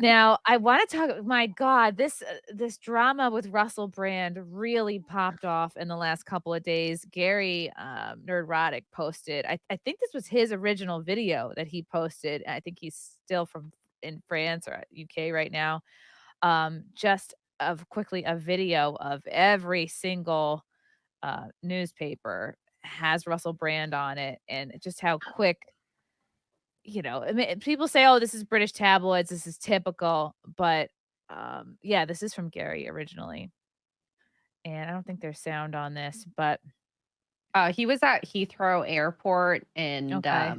Now, I wanna talk my god, this drama with Russell Brand really popped off in the last couple of days. Gary, Nerdrotic posted I think this was his original video that he posted, I think he's still from in France or UK right now, just of quickly a video of every single, newspaper has Russell Brand on it, and just how quick I mean, people say, "Oh, this is British tabloids, this is typical," but, yeah, this is from Gary originally, and I don't think there's sound on this, but He was at Heathrow Airport and, okay.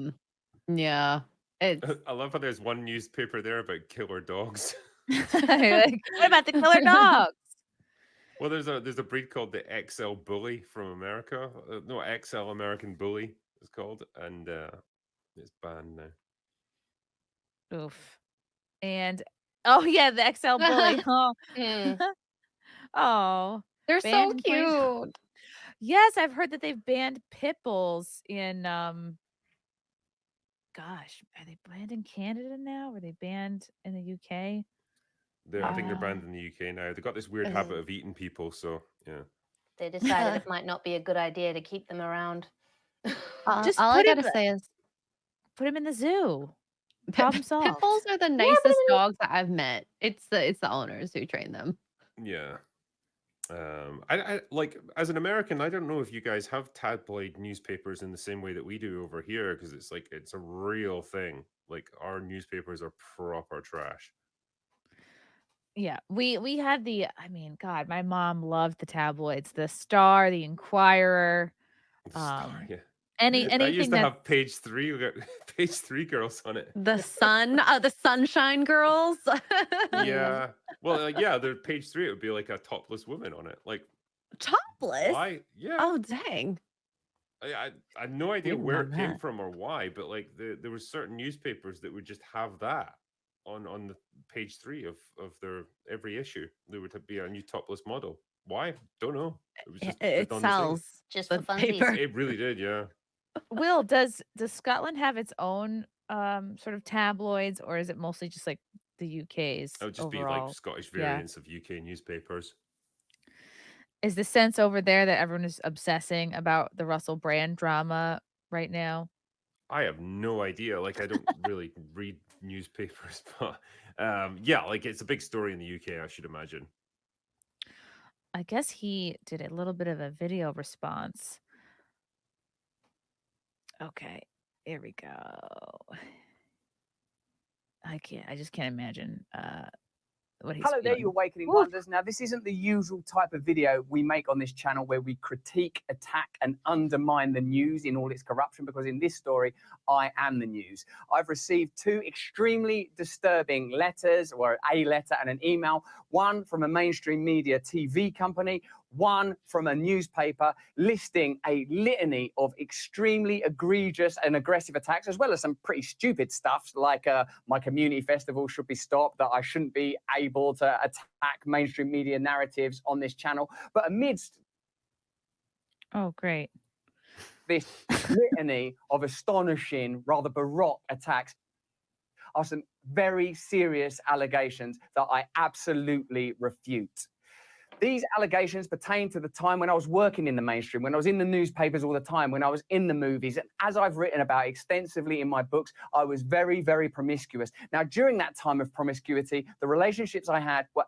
yeah, it's I love how there's one newspaper there about killer dogs. Like, "What about the killer dogs?" Well, there's a breed called the XL Bully from America. No, XL American Bully it's called, and it's banned now. Oof, and oh, yeah, the XL bully, oh. Mm, Oh, they're banned so in place cute. Yes, I've heard that they've banned pit bulls in, gosh, are they banned in Canada now? Were they banned in the UK? I think they're banned Um, in the UK now. They've got this weird habit Ugh. of eating people, so yeah. They decided it might not be a good idea to keep them around. just All I gotta say is put him in the zoo. pit Problem pit bulls solved. are the Yeah, but nicest dogs that I've met. It's the owners who train them. Yeah. I like as an American, I don't know if you guys have tabloid newspapers in the same way that we do over here, because it's like it's a real thing. Like our newspapers are proper trash. Yeah, we had I mean, god, my mom loved the tabloids, The Star, The Inquirer, Star, um, yeah. That used anything to that have page three, we got page three girls on it. The Sunshine Girls. Yeah. Well, yeah, the page three, it would be like a topless woman on it. Like, Topless? why? Yeah. Oh, dang. I had no idea Didn't where know it came that. from or why, but like there was certain newspapers that would just have that on the page three of their every issue. There would be a new topless model. Why? Don't know. It was It just it on the thing. sells just for the funsies. paper. It really did, yeah. Will, does Scotland have its own, sort of tabloids, or is it mostly just, like, the It UK's would just be like overall? Scottish Yeah. variants of UK newspapers. Is the sense over there that everyone is obsessing about the Russell Brand drama right now? I have no idea. Like I don't really read newspapers, but yeah, like it's a big story in the UK, I should imagine. I guess he did a little bit of a video response. Okay, here we go. I just can't imagine, what he's Hello there, you feeling. awakening Woo! wonders. Now, this isn't the usual type of video we make on this channel where we critique, attack, and undermine the news in all its corruption, because in this story, I am the news. I've received two extremely disturbing letters, or a letter and an email, one from a mainstream media TV company, one from a newspaper, listing a litany of extremely egregious and aggressive attacks, as well as some pretty stupid stuff like my community festival should be stopped, that I shouldn't be able to attack mainstream media narratives on this channel. But amidst Oh, great. this litany of astonishing, rather baroque attacks are some very serious allegations that I absolutely refute. These allegations pertain to the time when I was working in the mainstream, when I was in the newspapers all the time, when I was in the movies. And as I've written about extensively in my books, I was very, very promiscuous. Now, during that time of promiscuity, the relationships I had were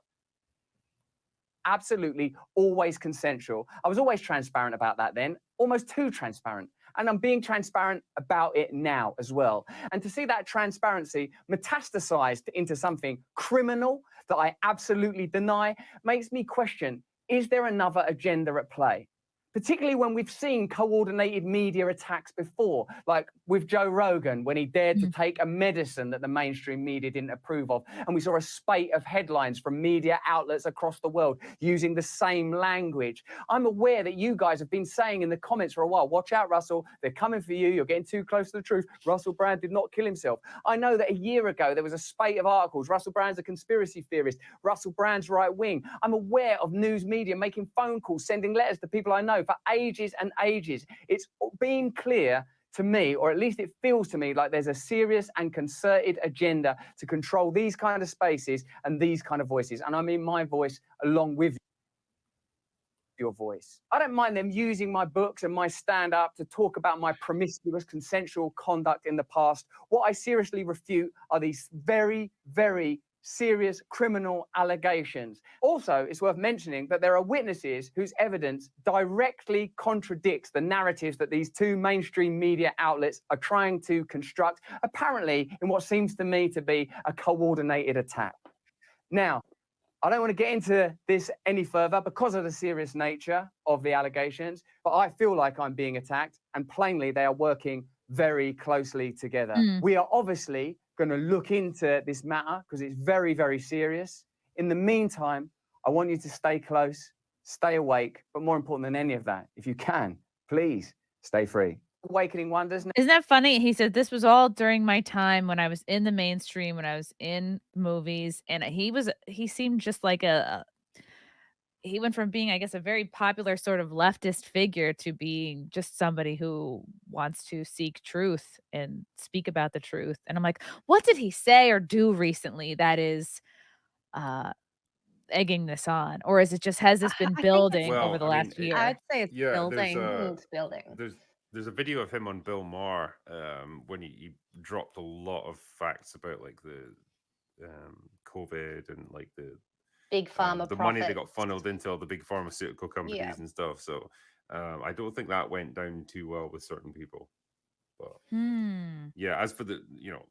absolutely always consensual. I was always transparent about that then, almost too transparent. And I'm being transparent about it now as well. And to see that transparency metastasized into something criminal that I absolutely deny makes me question, is there another agenda at play? Particularly when we've seen coordinated media attacks before, like with Joe Rogan, when he dared to Mhm. take a medicine that the mainstream media didn't approve of. And we saw a spate of headlines from media outlets across the world using the same language. I'm aware that you guys have been saying in the comments for a while, watch out, Russell, they're coming for you, you're getting too close to the truth. Russell Brand did not kill himself. I know that a year ago there was a spate of articles, Russell Brand's a conspiracy theorist, Russell Brand's right wing. I'm aware of news media making phone calls, sending letters to people I know for ages and ages. It's been clear to me, or at least it feels to me, like there's a serious and concerted agenda to control these kind of spaces and these kind of voices. And I mean my voice along with your voice. I don't mind them using my books and my stand-up to talk about my promiscuous consensual conduct in the past. What I seriously refute are these very, very serious criminal allegations. Also, it's worth mentioning that there are witnesses whose evidence directly contradicts the narratives that these two mainstream media outlets are trying to construct, apparently in what seems to me to be a coordinated attack. Now, I don't want to get into this any further because of the serious nature of the allegations, but I feel like I'm being attacked, and plainly they are working very closely together. We are obviously going to look into this matter because it's very, very serious. In the meantime, I want you to stay close, stay awake, but more important than any of that, if you can, please stay free. Awakening Wonders. Isn't that funny? He said this was all during my time when I was in the mainstream, when I was in movies, and he seemed just like he went from being, I guess, a very popular sort of leftist figure to being just somebody who wants to seek truth and speak about the truth. And I'm like, what did he say or do recently that is uh egging this on? Or is it just has this been I think building over Well, the I mean, last year? I'd say it's yeah, building. It's building. there's a video of him on Bill Maher when he dropped a lot of facts about like the COVID and like Big pharma the money that got profits. funneled into all the big pharmaceutical companies Yeah. and stuff. So I don't think that went down too well with certain people. But yeah, as for the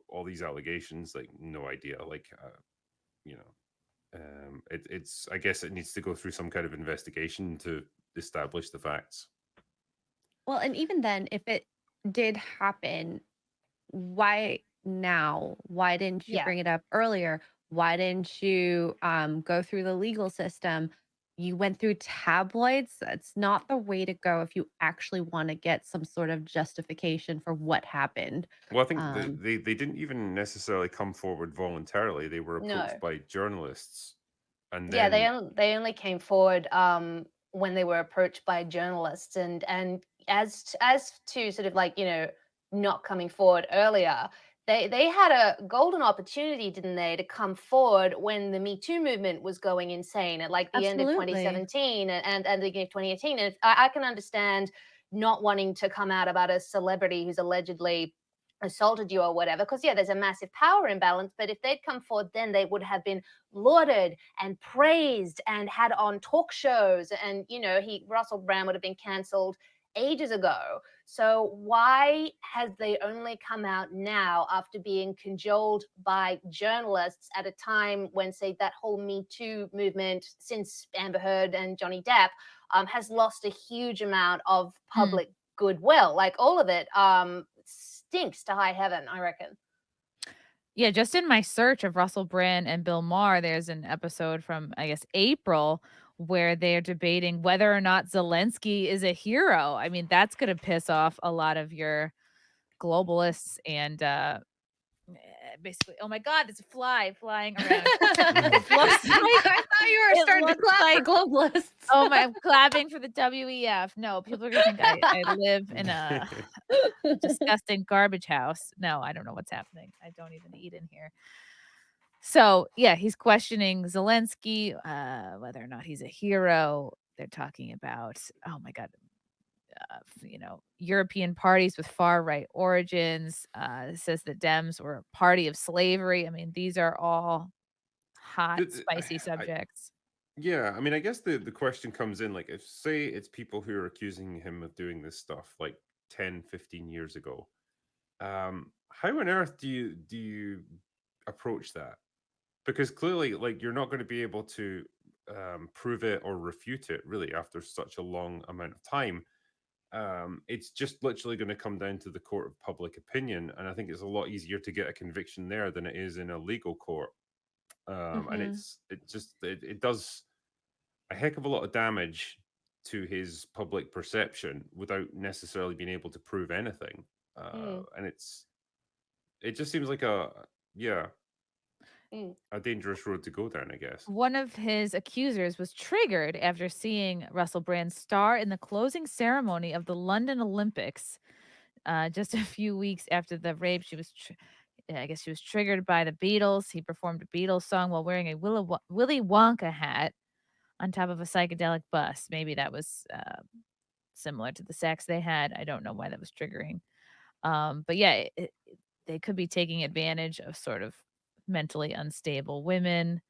all these allegations, like no idea. Like it's I guess it needs to go through some kind of investigation to establish the facts. Well, and even then, if it did happen, why now? Why didn't you Yeah. bring it up earlier? Why didn't you go through the legal system? You went through tabloids. That's not the way to go if you actually want to get some sort of justification for what happened. Well, I think Um, they didn't even necessarily come forward voluntarily. They were approached No. by journalists, and Yeah, then they only came forward when they were approached by journalists, and as to sort of like not coming forward earlier, they had a golden opportunity, didn't they, to come forward when the Me Too movement was going insane at like the end of Absolutely. 2017 and the beginning of 2018. And I can understand not wanting to come out about a celebrity who's allegedly assaulted you or whatever, because yeah, there's a massive power imbalance. But if they'd come forward, then they would have been lauded and praised and had on talk shows, and Russel Brand would have been cancelled ages ago. So why has they only come out now after being cajoled by journalists at a time when, say, that whole Me Too movement since Amber Heard and Johnny Depp has lost a huge amount of public goodwill? Like all of it stinks to high heaven, I reckon. Yeah, just in my search of Russell Brand and Bill Maher, there's an episode from, I guess, April where they're debating whether or not Zelensky is a hero. I mean, that's going to piss off a lot of your globalists and basically, oh my God, it's a fly flying around. It looks like, I thought you were it starting to looks clap like- for globalists. oh my, I'm clapping for the WEF. No, people are going to think I live in a disgusting garbage house. No, I don't know what's happening. I don't even eat in here. So yeah, he's questioning Zelensky, whether or not he's a hero. They're talking about, oh my God, European parties with far right origins. Says the Dems were a party of slavery. I mean, these are all hot, Th- spicy subjects. yeah, I mean, I guess the question comes in, like, if say it's people who are accusing him of doing this stuff like 10, 15 years ago, how on earth do you approach that? Because clearly, like, you're not going to be able to prove it or refute it really after such a long amount of time. It's just literally going to come down to the court of public opinion, and I think it's a lot easier to get a conviction there than it is in a legal court. And it does a heck of a lot of damage to his public perception without necessarily being able to prove anything. And it just seems like a dangerous road to go down, I guess. One of his accusers was triggered after seeing Russell Brand star in the closing ceremony of the London Olympics. Just a few weeks after the rape, I guess she was triggered by the Beatles. He performed a Beatles song while wearing a Willy Wonka hat on top of a psychedelic bus. Maybe that was similar to the sex they had. I don't know why that was triggering. But yeah, they could be taking advantage of sort of mentally unstable women.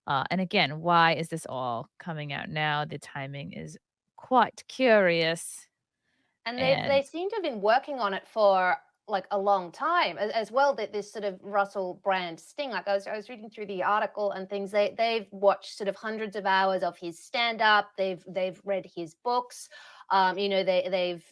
And again, why is this all coming out now? The timing is quite curious. And they And seem to have been working on it for like a long time as well. That this sort of Russell Brand sting. Like I was reading through the article and things. They've watched sort of hundreds of hours of his stand up. They've read his books. They've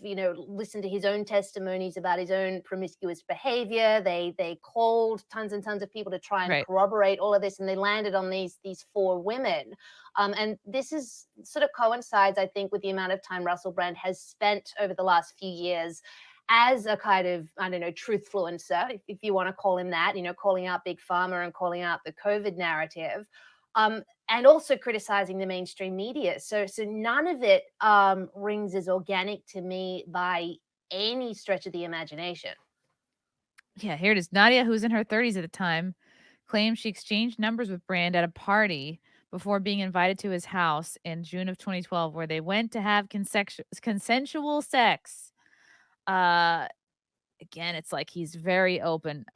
listened to his own testimonies about his own promiscuous behavior. They called tons and tons of people to try and right. corroborate all of this, and they landed on these four women. And this is sort of coincides, I think, with the amount of time Russell Brand has spent over the last few years as a kind of, I don't know, truthfluencer, if you want to call him that, calling out Big Pharma and calling out the COVID narrative, and also criticizing the mainstream media. So none of it rings as organic to me by any stretch of the imagination. Yeah, here it is. Nadia, who's in her 30s at the time, claims she exchanged numbers with Brand at a party before being invited to his house in June of 2012, where they went to have consensual sex. Uh, Again, it's like he's very open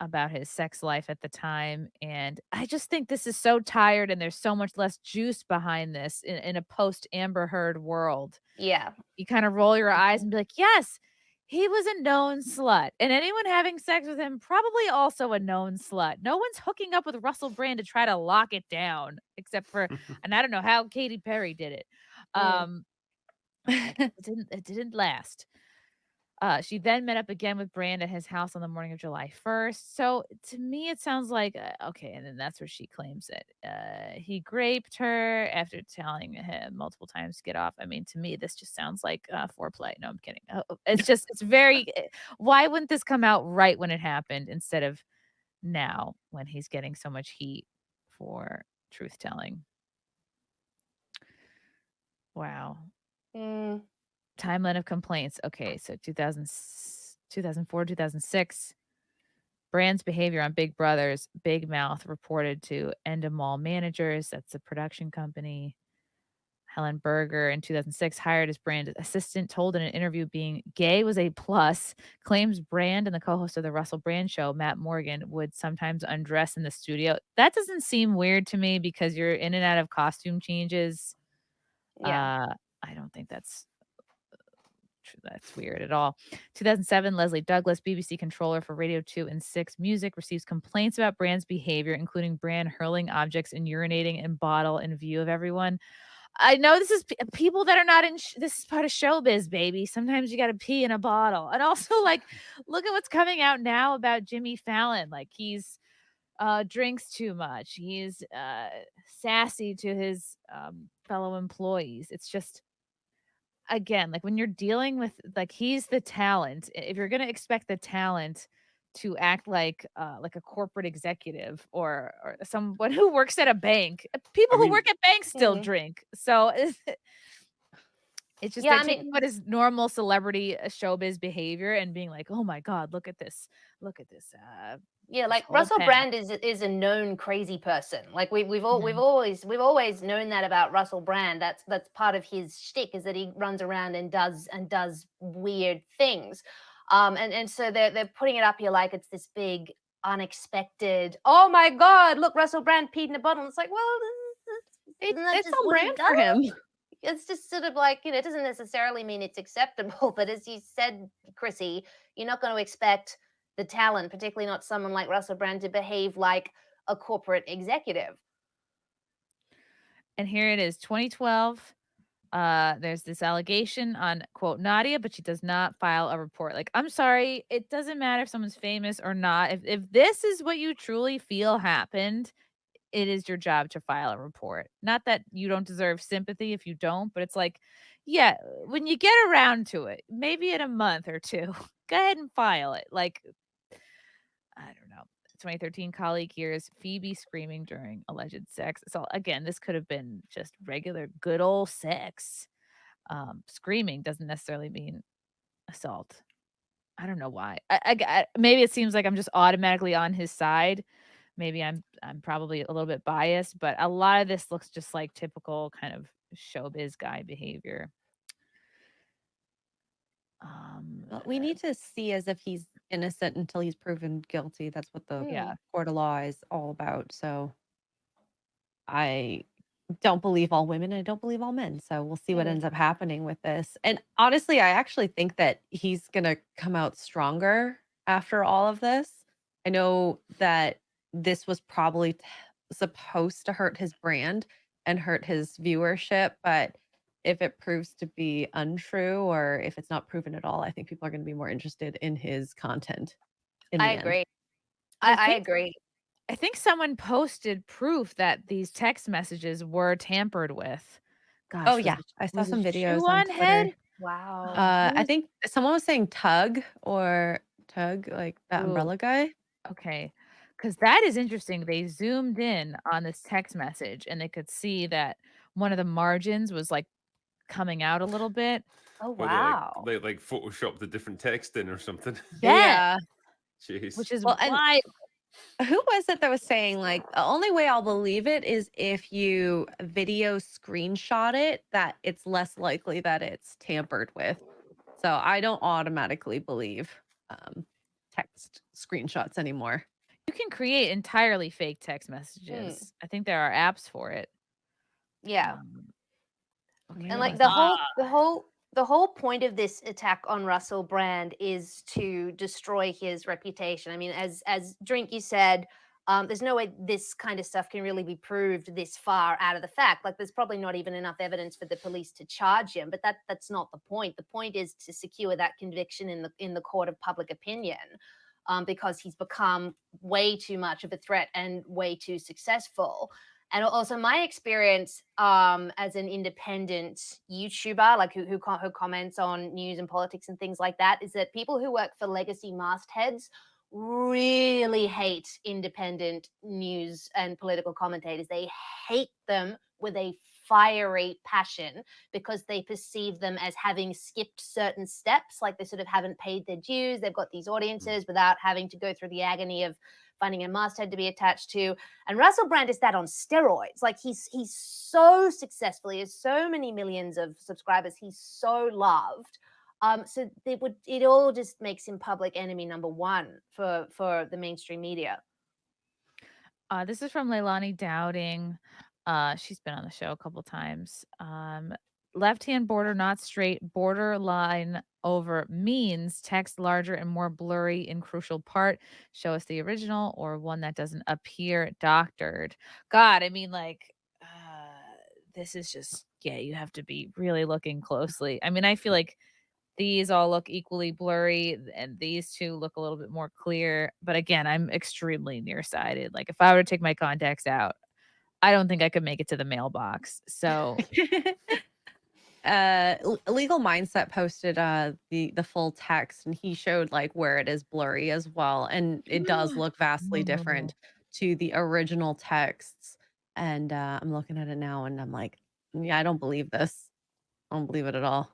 about his sex life at the time. And I just think this is so tired and there's so much less juice behind this in a post Amber Heard world. Yeah. You kind of roll your eyes and be like, yes, he was a known slut. And anyone having sex with him, probably also a known slut. No one's hooking up with Russell Brand to try to lock it down, except for, and I don't know how Katy Perry did it. Mm. It didn't last. She then met up again with Brand at his house on the morning of July 1st. So to me, it sounds like, okay, and then that's where she claims it. He raped her after telling him multiple times to get off. I mean, to me, this just sounds like foreplay. No, I'm kidding. It's very, why wouldn't this come out right when it happened instead of now when he's getting so much heat for truth telling? Wow. Mm. Timeline of complaints. Okay, so 2004, 2006. Brand's behavior on Big Brother's Big Mouth reported to Endemol Managers. That's a production company. Helen Berger in 2006 hired as Brand's assistant, told in an interview being gay was a plus, claims Brand and the co-host of the Russell Brand show, Matt Morgan, would sometimes undress in the studio. That doesn't seem weird to me because you're in and out of costume changes. Yeah. I don't think that's weird at all. 2007, Leslie Douglas, BBC controller for Radio 2 and 6 Music, receives complaints about Brand's behavior, including Brand hurling objects and urinating in bottle in view of everyone. I know this is people that are not in. This is part of showbiz, baby. Sometimes you got to pee in a bottle. And also, like, look at what's coming out now about Jimmy Fallon. Like, he's drinks too much. He's sassy to his fellow employees. It's just, again, like when you're dealing with, like, he's the talent. If you're gonna expect the talent to act like a corporate executive or someone who works at a bank, I people who mean, work at banks still Mhm. drink. So it's just Yeah, they're I taking mean, what is normal celebrity showbiz behavior and being like, oh my god, look at this, yeah, this like whole Russell path. Brand is a known crazy person. Like we've Mhm. always known that about Russell Brand. That's part of his shtick, is that he runs around and does weird things. And so they're putting it up here like it's this big unexpected. Oh my God! Look, Russell Brand peed in a bottle. It's like, well, isn't that It's just on what he brand does? for him. It's just sort of like, it doesn't necessarily mean it's acceptable, but as you said, Chrissy, you're not going to expect the talent, particularly not someone like Russell Brand, to behave like a corporate executive. And here it is, 2012. There's this allegation on quote Nadia, but she does not file a report. Like, I'm sorry, it doesn't matter if someone's famous or not. If this is what you truly feel happened, it is your job to file a report. Not that you don't deserve sympathy if you don't, but it's like, yeah, when you get around to it, maybe in a month or two, go ahead and file it. Like, I don't know. 2013 colleague hears Phoebe screaming during alleged sex. So again, this could have been just regular good old sex. Screaming doesn't necessarily mean assault. I don't know why. Maybe it seems like I'm just automatically on his side. Maybe I'm probably a little bit biased, but a lot of this looks just like typical kind of showbiz guy behavior. Um, Well, we need to see as if he's innocent until he's proven guilty. That's what the yeah. court of law is all about. So I don't believe all women and I don't believe all men. So we'll see what Mm. ends up happening with this. And honestly, I actually think that he's going to come out stronger after all of this. I know that this was probably supposed to hurt his brand and hurt his viewership, but if it proves to be untrue or if it's not proven at all, I think people are going to be more interested in his content in I the end. agree. I I think agree. I think someone posted proof that these text messages were tampered with. Oh Gosh, yeah, I saw was it some videos Shoe on on Twitter. Head? Wow. I think someone was saying tug, like that Ooh, umbrella guy. okay. Because that is interesting. They zoomed in on this text message and they could see that one of the margins was like coming out a little bit. Oh, Or wow. they like Photoshop the different text in or something. Yeah, Yeah. Jeez. which is Well, and why who was it that was saying like the only way I'll believe it is if you video screenshot it, that it's less likely that it's tampered with. So I don't automatically believe text screenshots anymore. you can create entirely fake text messages. I think there are apps for it. Yeah. Um, Okay, And what like was the that? whole point of this attack on Russell Brand is to destroy his reputation. I mean, as Drink you said, there's no way this kind of stuff can really be proved this far out of the fact. Like, there's probably not even enough evidence for the police to charge him. But that's not the point. The point is to secure that conviction in the court of public opinion, because he's become way too much of a threat and way too successful. And also my experience as an independent YouTuber, like who comments on news and politics and things like that, is that people who work for legacy mastheads really hate independent news and political commentators. They hate them with a fiery passion because they perceive them as having skipped certain steps, like they sort of haven't paid their dues. They've got these audiences without having to go through the agony of finding a masthead to be attached to. And Russell Brand is that on steroids. Like he's so successful. He has so many millions of subscribers. He's so loved. So it all just makes him public enemy number one for the mainstream media. This is from Leilani Dowding. She's been on the show a couple times. Left-hand border not straight, borderline over means text larger and more blurry in crucial part. Show us the original or one that doesn't appear doctored. God, I mean, like, this is just, yeah, you have to be really looking closely. I mean, I feel like these all look equally blurry and these two look a little bit more clear. But again, I'm extremely nearsighted. Like if I were to take my contacts out, I don't think I could make it to the mailbox. So Legal Mindset posted the full text and he showed like where it is blurry as well, and it does look vastly different to the original texts. And I'm looking at it now and I'm like, yeah, I don't believe this. I don't believe it at all.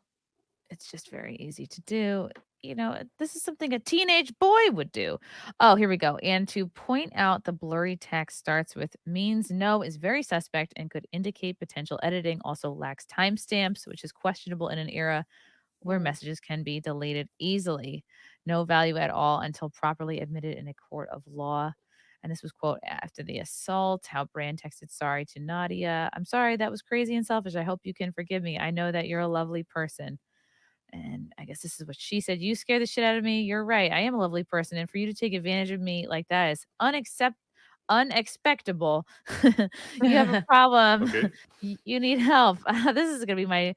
it's just very easy to do. You know, this is something a teenage boy would do. Oh, here we go. And to point out the blurry text starts with means no is very suspect and could indicate potential editing, also lacks timestamps, which is questionable in an era where messages can be deleted easily. No value at all until properly admitted in a court of law. And this was, quote, after the assault, how Brand texted sorry to Nadia. I'm sorry, that was crazy and selfish. I hope you can forgive me. I know that you're a lovely person. And I guess this is what she said. You scare the shit out of me. You're right. I am a lovely person. And for you to take advantage of me like that is unexpectable. You have a problem. Okay. You need help. This is going to be my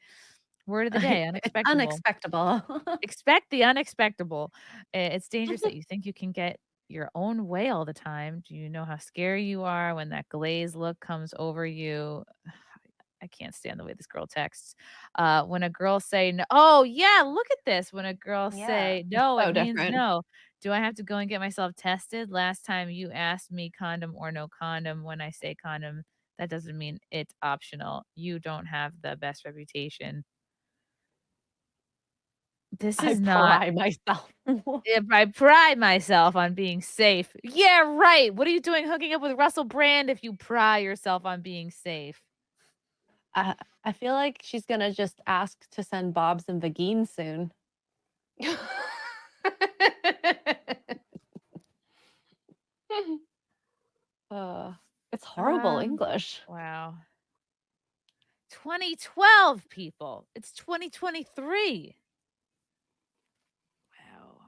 word of the day. It's Unexpectable. unexpectable. Expect the unexpectable. It's dangerous that you think you can get your own way all the time. Do you know how scary you are when that glazed look comes over you? I can't stand the way this girl texts. When a girl say no, oh yeah, look at this. When a girl Yeah. say no, So it means different. no. Do I have to go and get myself tested? Last time you asked me condom or no condom. When I say condom, that doesn't mean it's optional. You don't have the best reputation. This I is not pride myself. if I pride myself on being safe. Yeah, right. What are you doing hooking up with Russell Brand if you pride yourself on being safe? I feel like she's gonna just ask to send Bob's and Vagine soon. Uh, it's horrible Um, English. wow. 2012, people. It's 2023. Wow.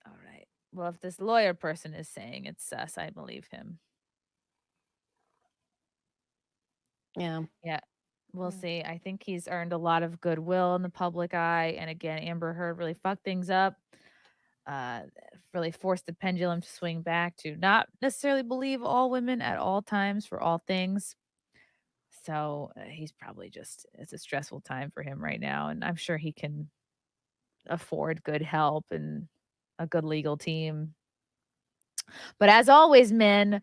All right. Well, if this lawyer person is saying it's sus, I believe him. Yeah. Yeah. We'll Mm. see. I think he's earned a lot of goodwill in the public eye. And again, Amber Heard really fucked things up. Uh, really forced the pendulum to swing back to not necessarily believe all women at all times for all things. So he's probably just, it's a stressful time for him right now. And I'm sure he can afford good help and a good legal team. But as always, men,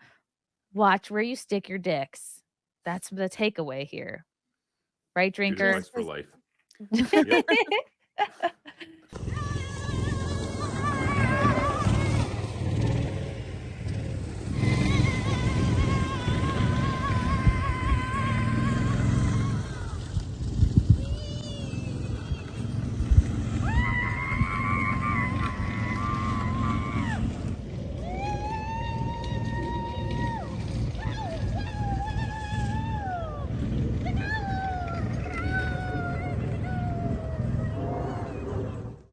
watch where you stick your dicks. That's the takeaway here. Right, Good drinker? advice for life. Yep.